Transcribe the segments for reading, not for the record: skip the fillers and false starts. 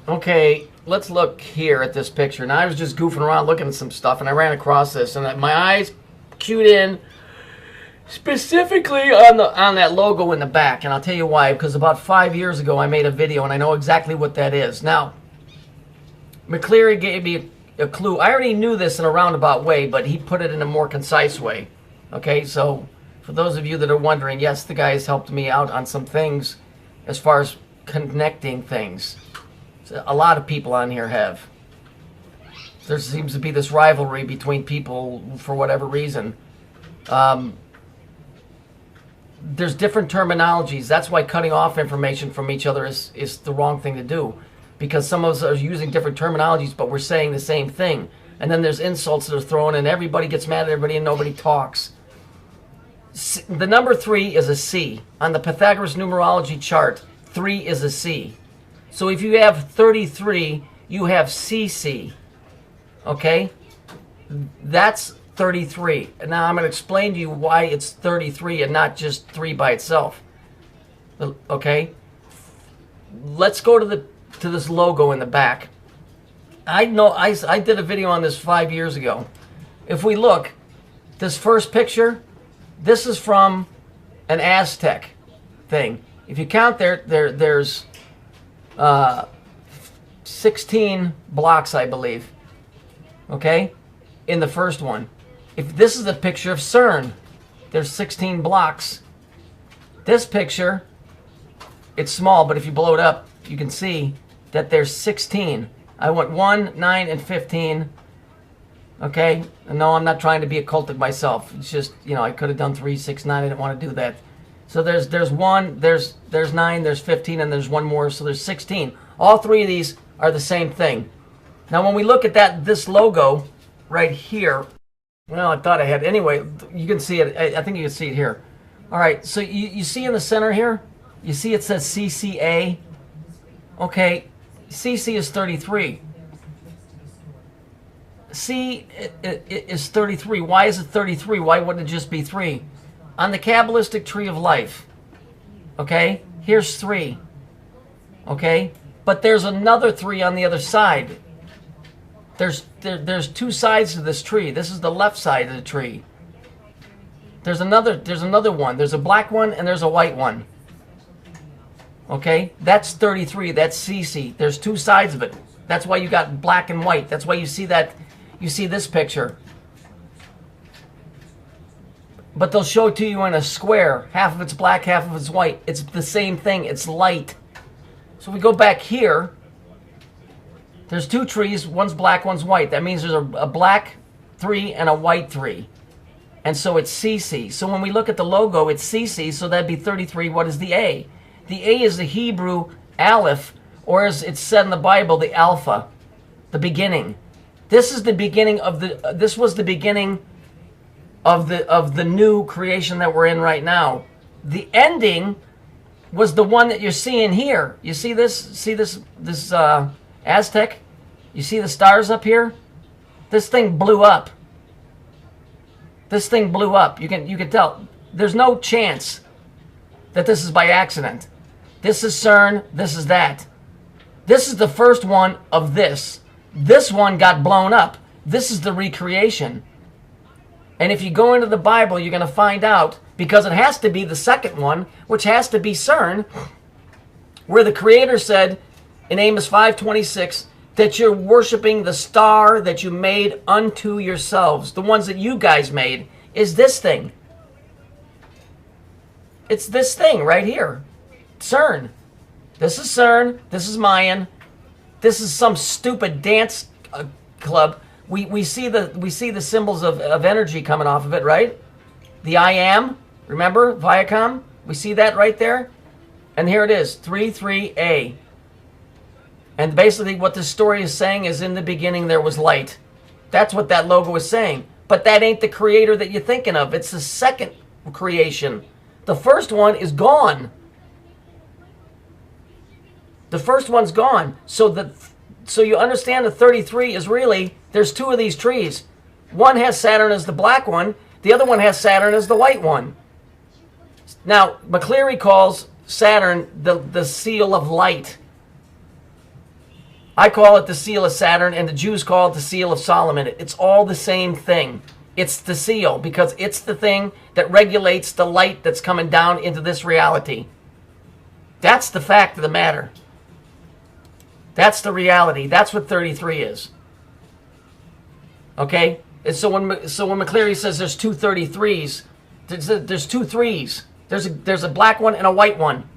Okay, let's look here at this picture. Now, I was just goofing around looking at some stuff, and I ran across this, and my eyes cued in specifically on that logo in the back. And I'll tell you why. Because about 5 years ago, I made a video, and I know exactly what that is. Now, McCleary gave me a clue. I already knew this in a roundabout way, but he put it in a more concise way. Okay, so for those of you that are wondering, yes, the guy has helped me out on some things as far as connecting things. A lot of people on here have. There seems to be this rivalry between people for whatever reason. There's different terminologies. That's why cutting off information from each other is the wrong thing to do. Because some of us are using different terminologies, but we're saying the same thing. And then there's insults that are thrown, and everybody gets mad at everybody, and nobody talks. The number 3 is a C. On the Pythagoras numerology chart, 3 is a C. So if you have 33, you have CC. Okay? That's 33. And now I'm going to explain to you why it's 33 and not just 3 by itself. Okay? Let's go to this logo in the back. I know I did a video on this 5 years ago. If we look, this first picture, this is from an Aztec thing. If you count there's 16 blocks, I believe. Okay? In the first one. If this is a picture of CERN, there's 16 blocks. This picture, it's small, but if you blow it up, you can see that there's 16. I want 1, 9, and 15. Okay? And no, I'm not trying to be occultic myself. It's just, you know, I could have done 3, 6, 9. I didn't want to do that. So there's 1, there's 9, there's 15, and there's one more, so there's 16. All 3 of these are the same thing. Now, when we look at this logo right here, well, I thought I had. Anyway, you can see it. I think you can see it here. All right, so you see in the center here, you see it says CCA. Okay, CC is 33. C is 33. Why is it 33? Why wouldn't it just be 3? On the Kabbalistic tree of life, okay, here's 3. Okay, but there's another 3 on the other side. There's 2 sides to this tree. This is the left side of the tree. There's another one. There's a black one and there's a white one. Okay? That's 33. That's CC. There's 2 sides of it. That's why you got black and white. That's why you see this picture. But they'll show it to you in a square. Half of it's black, half of it's white. It's the same thing. It's light. So we go back here. There's 2 trees, one's black, one's white. That means there's a black 3 and a white 3. And so it's CC. So when we look at the logo, it's CC, so that'd be 33. What is the A? The A is the Hebrew Aleph, or as it's said in the Bible, the Alpha, the beginning. This is the beginning of this was the beginning of the new creation that we're in right now. The ending was the one that you're seeing here. You see this? See this Aztec? You see the stars up here? This thing blew up. This thing blew up. You can tell. There's no chance that this is by accident. This is CERN. This is that. This is the first one of this. This one got blown up. This is the recreation. And if you go into the Bible, you're going to find out, because it has to be the second one, which has to be CERN, where the Creator said in Amos 5:26 that you're worshiping the star that you made unto yourselves. The ones that you guys made is this thing. It's this thing right here. CERN. This is CERN. This is Mayan. This is some stupid dance club. We see the symbols of energy coming off of it, right? The I am. Remember Viacom? We see that right there. And here it is, 33A. And basically what this story is saying is, in the beginning there was light. That's what that logo is saying. But that ain't the Creator that you're thinking of. It's the second creation. The first one is gone. The first one's gone. So you understand the 33 is really, there's 2 of these trees. One has Saturn as the black one. The other one has Saturn as the white one. Now, McCleary calls Saturn the seal of light. I call it the seal of Saturn, and the Jews call it the seal of Solomon. It's all the same thing. It's the seal, because it's the thing that regulates the light that's coming down into this reality. That's the fact of the matter. That's the reality. That's what 33 is. Okay? And so when McCleary says there's two 33s, there's two threes. There's a black one and a white one.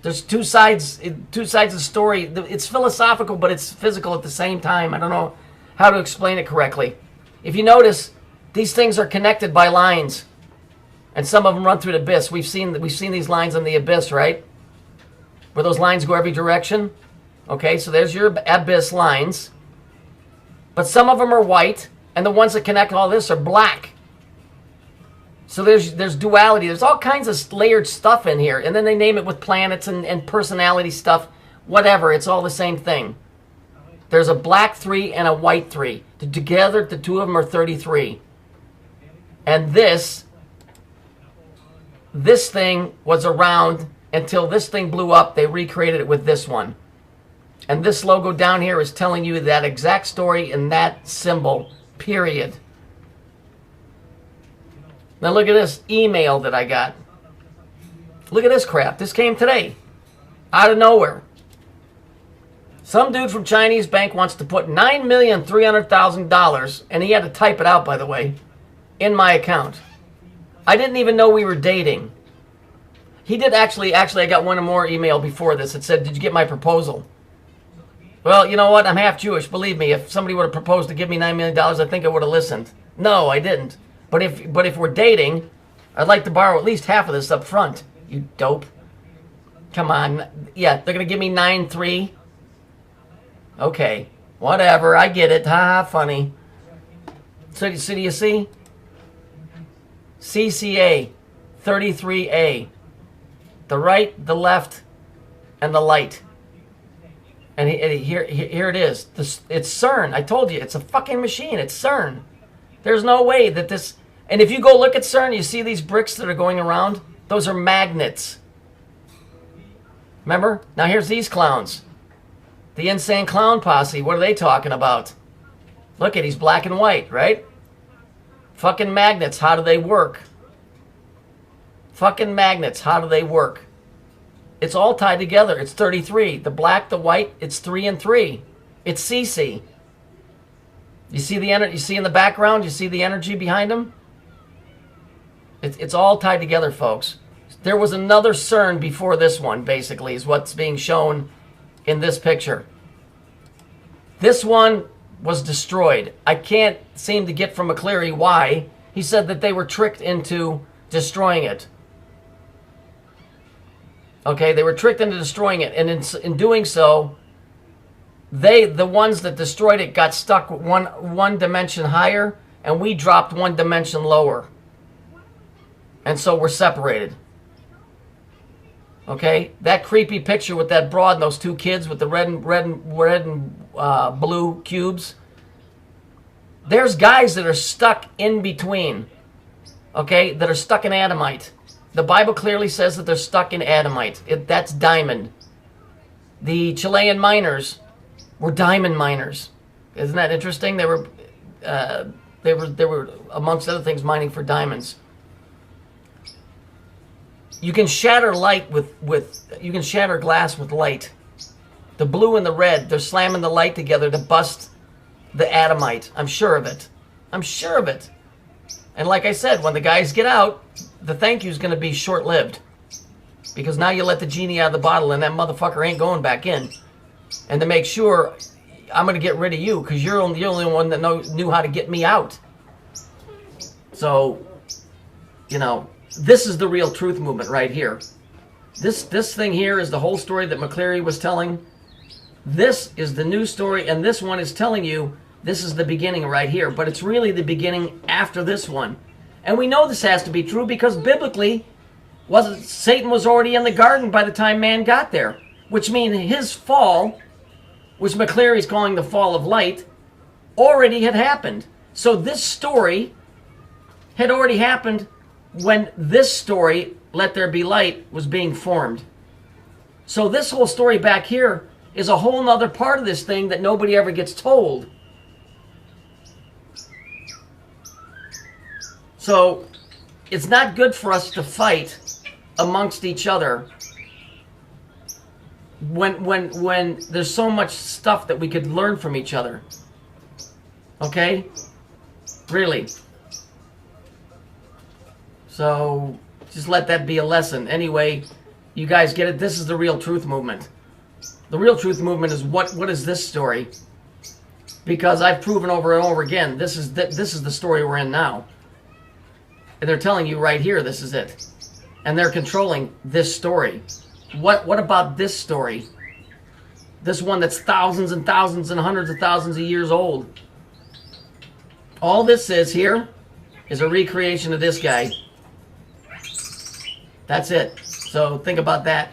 There's two sides of the story. It's philosophical, but it's physical at the same time. I don't know how to explain it correctly. If you notice, these things are connected by lines, and some of them run through the abyss. We've seen these lines in the abyss, right? Where those lines go every direction. Okay, so there's your abyss lines. But some of them are white, and the ones that connect all this are black. So there's duality. There's all kinds of layered stuff in here. And then they name it with planets and personality stuff. Whatever, it's all the same thing. There's a black 3 and a white 3. Together, the two of them are 33. And this thing was around until this thing blew up. They recreated it with this one. And this logo down here is telling you that exact story in that symbol, period. Now look at this email that I got. Look at this crap. This came today. Out of nowhere. Some dude from Chinese bank wants to put $9,300,000, and he had to type it out, by the way, in my account. I didn't even know we were dating. He did actually, I got one more email before this. It said, did you get my proposal? Well, you know what? I'm half Jewish. Believe me, if somebody would have proposed to give me $9 million, I think I would have listened. No, I didn't. But if we're dating, I'd like to borrow at least half of this up front. You dope. Come on. Yeah, they're going to give me 9.3. Okay. Whatever. I get it. Ha, funny. So do you see? CCA 33A. The right, the left, and the light. And here it is. It's CERN. I told you, it's a fucking machine. It's CERN. There's no way that this... And if you go look at CERN, you see these bricks that are going around? Those are magnets. Remember? Now here's these clowns. The insane clown posse. What are they talking about? Look at, he's black and white, right? Fucking magnets. How do they work? Fucking magnets. How do they work? It's all tied together. It's 33. The black, the white, it's 3 and 3. It's CC. You see the energy? You see in the background? You see the energy behind them? It's all tied together, folks. There was another CERN before this one, basically, is what's being shown in this picture. This one was destroyed. I can't seem to get from McCleary why. He said that they were tricked into destroying it. Okay, they were tricked into destroying it, and in doing so, the ones that destroyed it got stuck one dimension higher, and we dropped one dimension lower. And so we're separated. Okay, that creepy picture with that broad and those two kids with the red and blue cubes. There's guys that are stuck in between. Okay, that are stuck in Adamite. The Bible clearly says that they're stuck in Adamite. That's diamond. The Chilean miners were diamond miners. Isn't that interesting? They were amongst other things mining for diamonds. You can shatter light you can shatter glass with light. The blue and the red, they're slamming the light together to bust the Adamite. I'm sure of it. I'm sure of it. And like I said, when the guys get out, the thank you is going to be short-lived. Because now you let the genie out of the bottle and that motherfucker ain't going back in. And to make sure, I'm going to get rid of you because you're the only one that knew how to get me out. So, you know, this is the real truth movement right here. This thing here is the whole story that McCleary was telling. This is the new story, and this one is telling you this is the beginning right here. But it's really the beginning after this one. And we know this has to be true because biblically, Satan was already in the garden by the time man got there. Which means his fall, which McCleary's calling the fall of light, already had happened. So this story had already happened when this story, Let There Be Light, was being formed. So this whole story back here is a whole nother part of this thing that nobody ever gets told. So it's not good for us to fight amongst each other when there's so much stuff that we could learn from each other. Okay? Really. So just let that be a lesson. Anyway, you guys get it? This is the real truth movement. The real truth movement is what is this story? Because I've proven over and over again, this is the story we're in now. And they're telling you right here, this is it. And they're controlling this story. What about this story? This one that's thousands and thousands and hundreds of thousands of years old. All this is here is a recreation of this guy. That's it. So think about that.